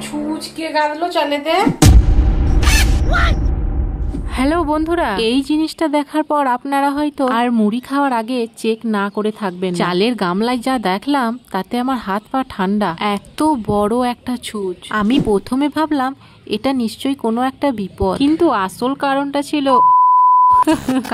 ছুঁচকে গাদলো চালেতে। Hello বন্ধুরা, এই জিনিসটা দেখার পর আপনারা হয়তো আর মুড়ি খাওয়ার আগে চেক না করে থাকবেন। চালের গামলায় যা দেখলাম তাতে আমার হাত পা ঠান্ডা। এত বড় একটা ছুঁচ। আমি প্রথমে ভাবলাম এটা নিশ্চয়ই কোনো একটা বিপদ, কিন্তু আসল কারণটা ছিল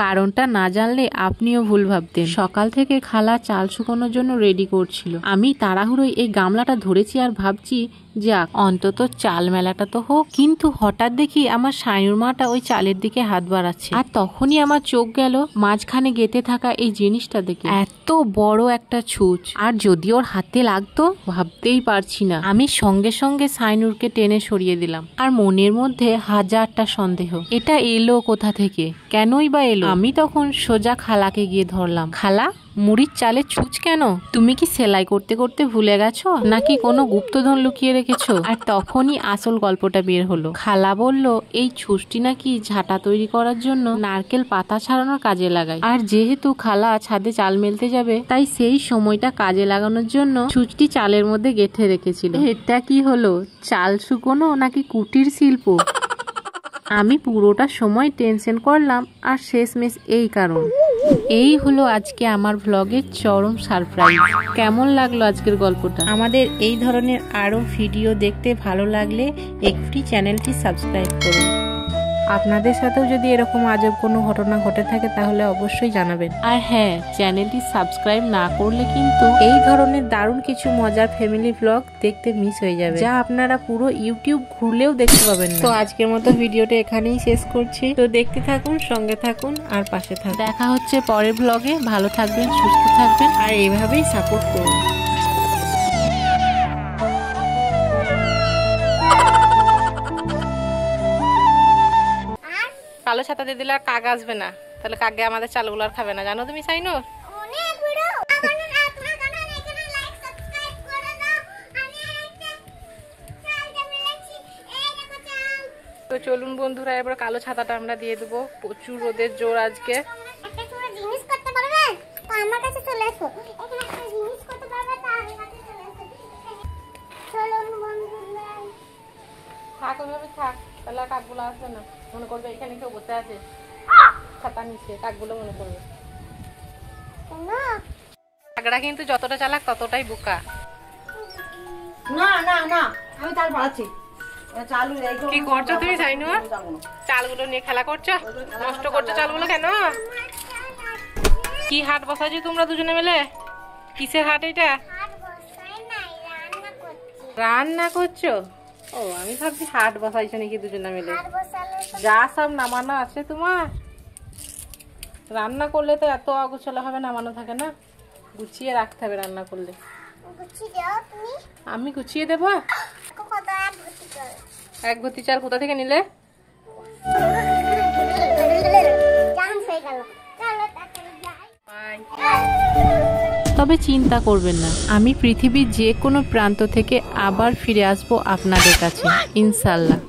কারণটা না জানলে আপনিও ভুল ভাবতেন। সকাল থেকে খালা চাল শুকানোর জন্য রেডি করছিল। আমি তাড়াহুড়োই এই গামলাটা ধরেছি আর ভাবছি যাক অন্তত চাল মেলাটা তো হোক। কিন্তু হঠাৎ দেখি আমার সায়ুর মাটা ওই চালের দিকে হাত বাড়াচ্ছে, আর তখনই আমার চোখ গেল মাঝখানে গেঁথে থাকা এই জিনিসটা দেখে। এত বড় একটা ছুঁচ, আর যদি ওর হাতে লাগতো ভাবতেই পারছি না। আমি সঙ্গে সঙ্গে সাইনুরকে টেনে সরিয়ে দিলাম, আর মনের মধ্যে হাজারটা সন্দেহ। এটা এলো কোথা থেকে, কেনই বা এলো? আমি তখন সোজা খালাকে গিয়ে ধরলাম। খালা, মুড়ির চালে ছুঁচ কেন? তুমি কি সেলাই করতে করতে ভুলে গেছো, নাকি কোনো গুপ্তধন লুকিয়ে রেখেছো? আর তখনই আসল গল্পটা বের হলো। খালা বলল এই ছুঁচটি নাকি ঝাঁটা তৈরি করার জন্য নারকেল পাতা ছাড়ানোর কাজে লাগায়। আর যেহেতু খালা ছাদে চাল মেলতে যাবে, তাই সেই সময়টা কাজে লাগানোর জন্য ছুঁচটি চালের মধ্যে গেঁথে রেখেছিল। এটা কি হলো, চাল শুকোনো নাকি কুটির শিল্প? আমি পুরোটা সময় টেনশন করলাম, আর শেষমেশ এই কারণ। এই হলো আজকে আমার ভ্লগের চরম সারপ্রাইজ। কেমন লাগলো আজকের গল্পটা? আমাদের এই ধরনের আরো ভিডিও দেখতে ভালো লাগলে একটি চ্যানেলটি সাবস্ক্রাইব করুন। আপনাদের সাথেও যদি এরকম আজব কোনো ঘটনা ঘটে থাকে তাহলে অবশ্যই জানাবেন। আর হ্যাঁ, চ্যানেলটি সাবস্ক্রাইব না করলে কিন্তু এই ধরনের দারুণ কিছু মজার ফ্যামিলি ব্লগ দেখতে মিস হয়ে যাবে, যা আপনারা পুরো ইউটিউব ঘুরলেও দেখতে পাবেন না। তো আজকের মতো ভিডিওটা এখানেই শেষ করছি। তো দেখতে থাকুন, সঙ্গে থাকুন আর পাশে থাকুন। দেখা হচ্ছে পরের ব্লগে। ভালো থাকবেন, সুস্থ থাকবেন, আর এইভাবেই সাপোর্ট করুন। কালো ছাতা দিয়ে দিলে আর কাক আসবে না, তাহলে কাকে আমাদের চালগুলো আর খাবে না, জানো তুমি সাইনুর? তো চলুন বন্ধুরা, এবার কালো ছাতাটা আমরা দিয়ে দেবো। প্রচুর রোদের জোর আজকে। থাক ওইভাবে থাক, তাহলে কাকগুলো আসবে না। মনে করবে এখানে কেউ বসে আছে ছাতা নিচে, কাকগুলো মনে করবে। কাকড়া কিন্তু যতটা চালাক ততটাই বোকা। না না না, আমি চাল পাড়াচ্ছি। কি করছো তুমি সাইনু? চালগুলো নিয়ে খেলা করছো, নষ্ট করছো চালগুলো কেন? কি হাট বসাইছো তোমরা দুজনে মিলে? কিসের হাট এটা? রান্না করছো? ও, আমি ভাবছি হাট বসাইছো নাকি দুজনে মিলে। যা সব নামানো আছে তোমার, রান্না করলে তো এত অগোছালো হবে, নামানো থাকে না, গুছিয়ে রাখতে হবে রান্না করলে। আমি গুছিয়ে দেবো। এক ভর্তি চাল কোথা থেকে নিলে? তবে চিন্তা করবেন না, আমি পৃথিবীর যে কোনো প্রান্ত থেকে আবার ফিরে আসবো আপনাদের কাছে, ইনশাল্লাহ।